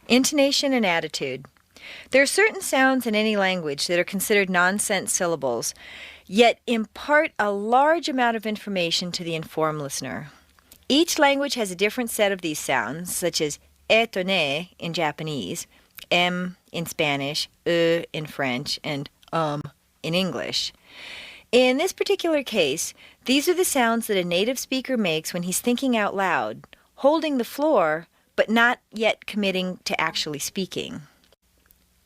Intonation and attitude. There are certain sounds in any language that are considered nonsense syllables, yet impart a large amount of information to the informed listener. Each language has a different set of these sounds, such as étonné in Japanese, in Spanish, in French, and in English. In this particular case, these are the sounds that a native speaker makes when he's thinking out loud, holding the floor, but not yet committing to actually speaking.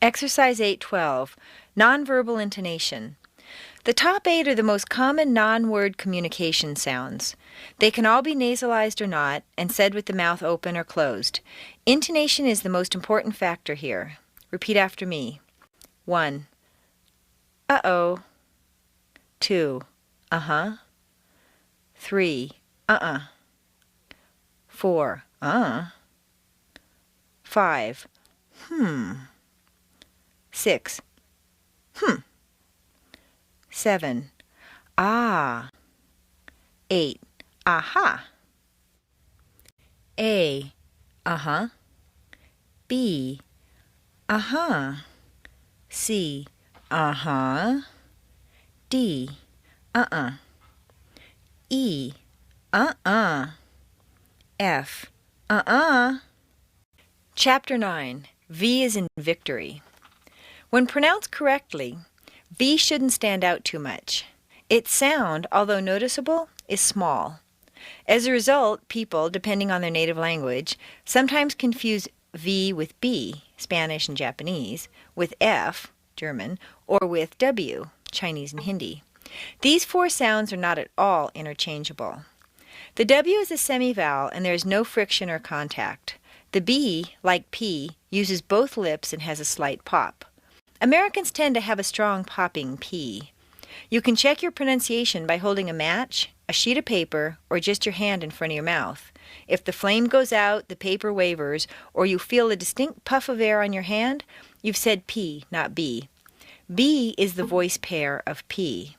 Exercise 812, Nonverbal Intonation. The top 8 are the most common non-word communication sounds. They can all be nasalized or not, and said with the mouth open or closed. Intonation is the most important factor here. Repeat after me. 1. Uh-oh. 2. Uh-huh. 3. Uh-uh. 4. 5. 6. 7. Ah. 8. Aha. A. Uh-huh. B. Uh-huh. C. Uh-huh. D. Uh-uh. E. Uh-uh. F. Uh-uh. Chapter 9. V is in victory. When pronounced correctly, V shouldn't stand out too much. Its sound, although noticeable, is small. As a result, people, depending on their native language, sometimes confuse V with B, Spanish and Japanese, with F, German, or with W, Chinese and Hindi. These 4 sounds are not at all interchangeable. The W is a semivowel and there is no friction or contact. The B, like P, uses both lips and has a slight pop. Americans tend to have a strong popping P. You can check your pronunciation by holding a match, a sheet of paper, or just your hand in front of your mouth. If the flame goes out, the paper wavers, or you feel a distinct puff of air on your hand, you've said P, not B. B is the voice pair of P.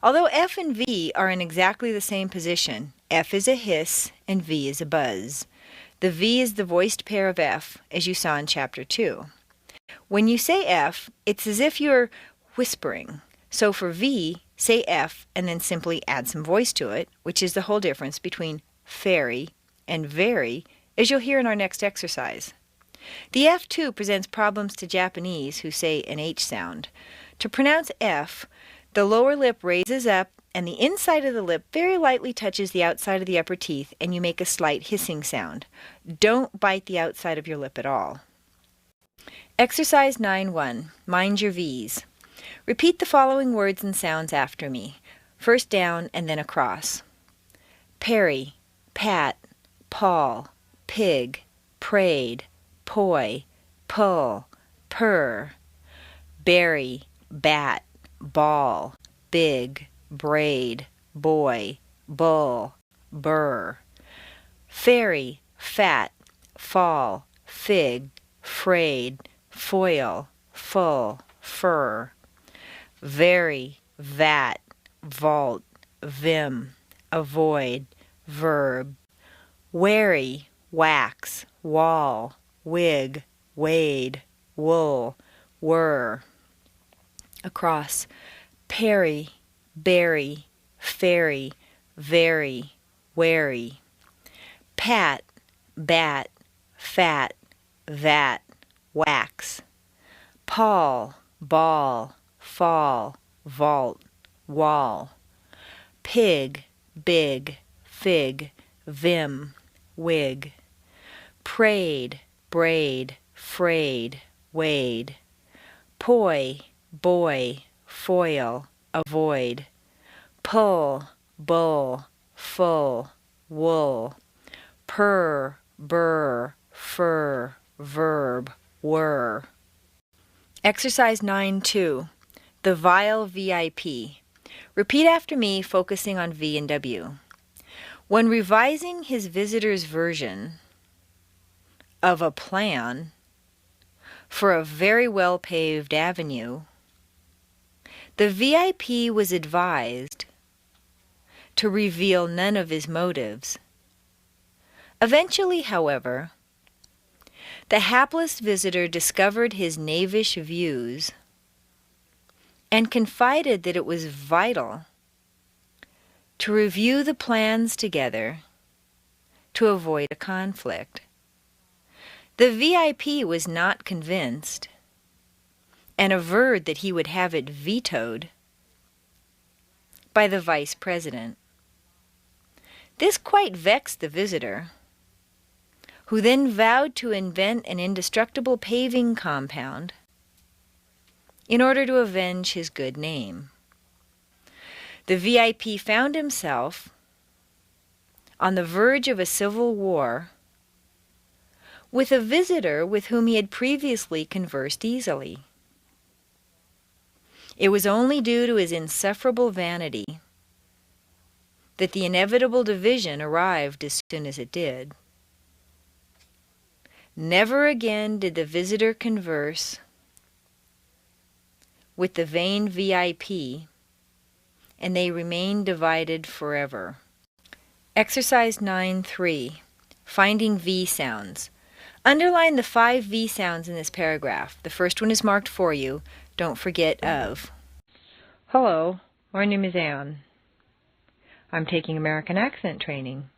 Although F and V are in exactly the same position, F is a hiss and V is a buzz. The V is the voiced pair of F, as you saw in Chapter 2. When you say F, it's as if you're whispering. So for V, say F and then simply add some voice to it, which is the whole difference between fairy and very, as you'll hear in our next exercise. The F too presents problems to Japanese who say an H sound. To pronounce F, the lower lip raises up and the inside of the lip very lightly touches the outside of the upper teeth and you make a slight hissing sound. Don't bite the outside of your lip at all. Exercise 9-1. Mind your V's. Repeat the following words and sounds after me, first down and then across. Perry, pat, paw, pig, prayed, poi, pull, purr. Berry, bat, ball, big, braid, boy, bull, burr. Fairy, fat, fall, fig, frayed, foil, full, fur. Very, vat, vault, vim, avoid, verb. Wary, wax, wall, wig, wade, wool, whir. Across. Perry, berry, fairy, very, wary. Pat, bat, fat, vat, wax. Paul, ball, fall, vault, wall. Pig, big, fig, vim, wig. Prayed, braid, frayed, wade. Poi, boy, foil, avoid. Pull, bull, full, wool. Purr, burr, fur, verb, whir. Exercise 9-2. The vile VIP. Repeat after me, focusing on V and W. When revising his visitor's version of a plan for a very well-paved avenue, the VIP was advised to reveal none of his motives. Eventually, however, the hapless visitor discovered his knavish views and confided that it was vital to review the plans together to avoid a conflict. The VIP was not convinced and averred that he would have it vetoed by the vice president. This quite vexed the visitor, who then vowed to invent an indestructible paving compound in order to avenge his good name. The VIP found himself on the verge of a civil war with a visitor with whom he had previously conversed easily. It was only due to his insufferable vanity that the inevitable division arrived as soon as it did. Never again did the visitor converse with the vain VIP, and they remained divided forever. Exercise 9.3. Finding V sounds. Underline the 5 V sounds in this paragraph. The first one is marked for you. Don't forget of. Hello, my name is Anne. I'm taking American accent training.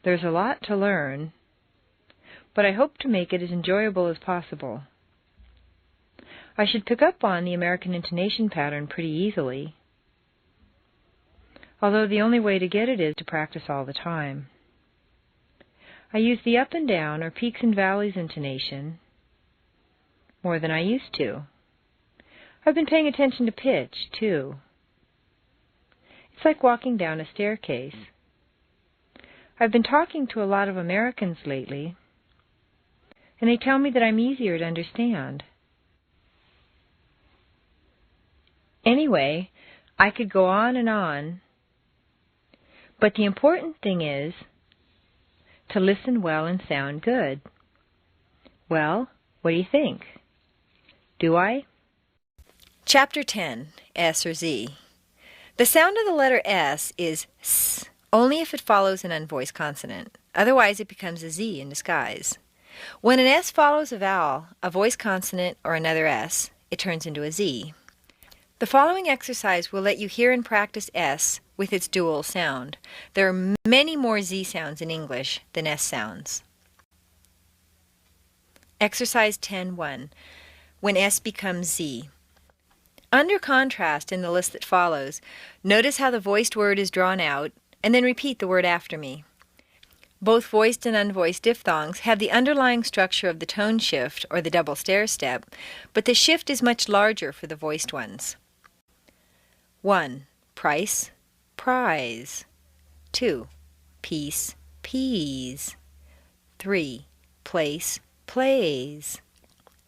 There's a lot to learn, but I hope to make it as enjoyable as possible. I should pick up on the American intonation pattern pretty easily, although the only way to get it is to practice all the time. I use the up and down or peaks and valleys intonation more than I used to. I've been paying attention to pitch, too. It's like walking down a staircase. I've been talking to a lot of Americans lately, and they tell me that I'm easier to understand. Anyway, I could go on, but the important thing is to listen well and sound good. Well, what do you think? Do I? Chapter 10. S or Z. The sound of the letter S is S, only if it follows an unvoiced consonant. Otherwise, it becomes a Z in disguise. When an S follows a vowel, a voiced consonant, or another S, it turns into a Z. The following exercise will let you hear and practice S with its dual sound. There are many more Z sounds in English than S sounds. Exercise 10.1. When S becomes Z. Under contrast in the list that follows, notice how the voiced word is drawn out, and then repeat the word after me. Both voiced and unvoiced diphthongs have the underlying structure of the tone shift or the double stair step, but the shift is much larger for the voiced ones. 1. Price, prize. 2. Piece, peas. 3. Place, plays.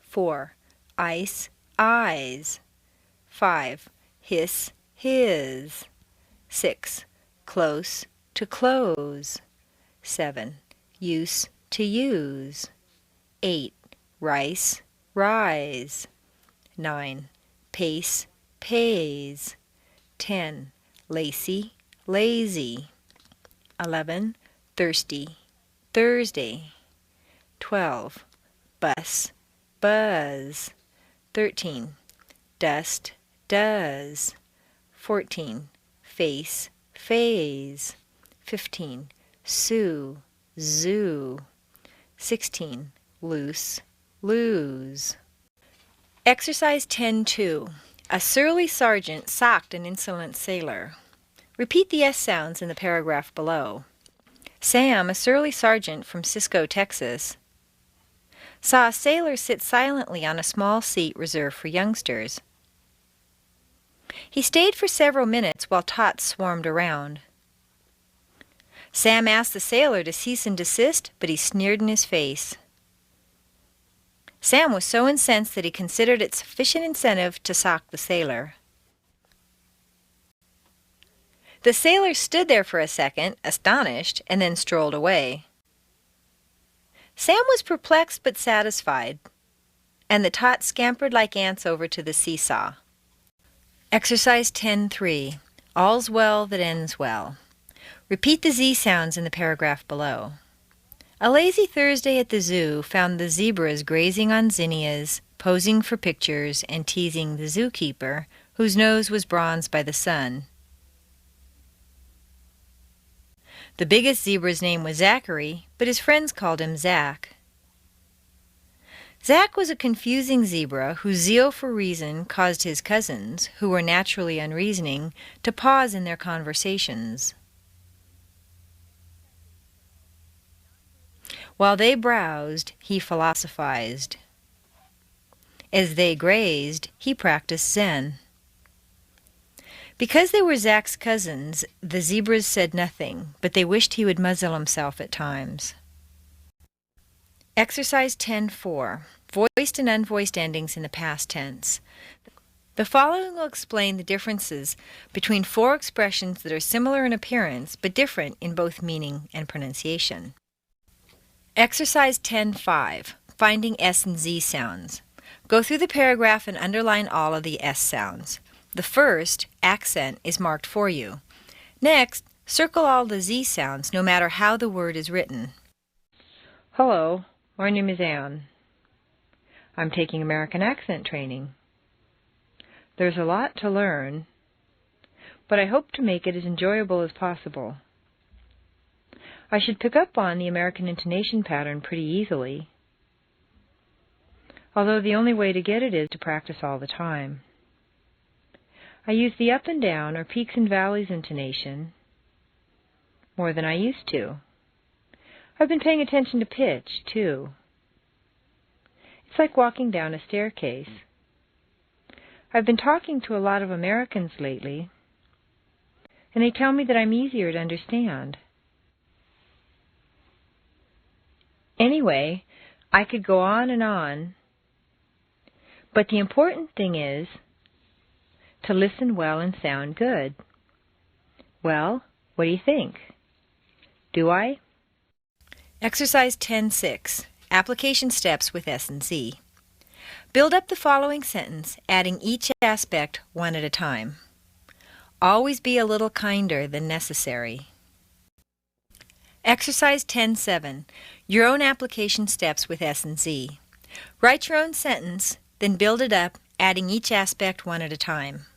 4. Ice, eyes. 5. Hiss, his. 6. Close, to close. 7. Use, to use. 8. Rice, rise. 9. Pace, pays. 10. Lacy, lazy. 11. Thirsty, Thursday. 12. Bus, buzz. 13. Dust, does. 14. Face, phase. 15. Sue, zoo. 16. Loose, lose. Exercise 10.2. A surly sergeant socked an insolent sailor. Repeat the S sounds in the paragraph below. Sam, a surly sergeant from Cisco, Texas, saw a sailor sit silently on a small seat reserved for youngsters. He stayed for several minutes while tots swarmed around. Sam asked the sailor to cease and desist, but he sneered in his face. Sam was so incensed that he considered it sufficient incentive to sock the sailor. The sailor stood there for a second, astonished, and then strolled away. Sam was perplexed but satisfied, and the tots scampered like ants over to the seesaw. Exercise 10.3. All's well that ends well. Repeat the Z sounds in the paragraph below. A lazy Thursday at the zoo found the zebras grazing on zinnias, posing for pictures, and teasing the zookeeper, whose nose was bronzed by the sun. The biggest zebra's name was Zachary, but his friends called him Zach. Zach was a confusing zebra whose zeal for reason caused his cousins, who were naturally unreasoning, to pause in their conversations. While they browsed, he philosophized. As they grazed, he practiced Zen. Because they were Zach's cousins, the zebras said nothing, but they wished he would muzzle himself at times. Exercise 10-4. Voiced and unvoiced endings in the past tense. The following will explain the differences between four expressions that are similar in appearance but different in both meaning and pronunciation. Exercise 10-5. Finding S and Z sounds. Go through the paragraph and underline all of the S sounds. The first, accent, is marked for you. Next, circle all the Z sounds no matter how the word is written. Hello, my name is Anne. I'm taking American accent training. There's a lot to learn, but I hope to make it as enjoyable as possible. I should pick up on the American intonation pattern pretty easily, although the only way to get it is to practice all the time. I use the up and down or peaks and valleys intonation more than I used to. I've been paying attention to pitch, too. It's like walking down a staircase. I've been talking to a lot of Americans lately, and they tell me that I'm easier to understand. Anyway, I could go on, but the important thing is to listen well and sound good. Well, what do you think? Do I? Exercise 10-6. Application steps with S and Z. Build up the following sentence, adding each aspect one at a time. Always be a little kinder than necessary. Exercise 10-7. Your own application steps with S and Z. Write your own sentence, then build it up, adding each aspect one at a time.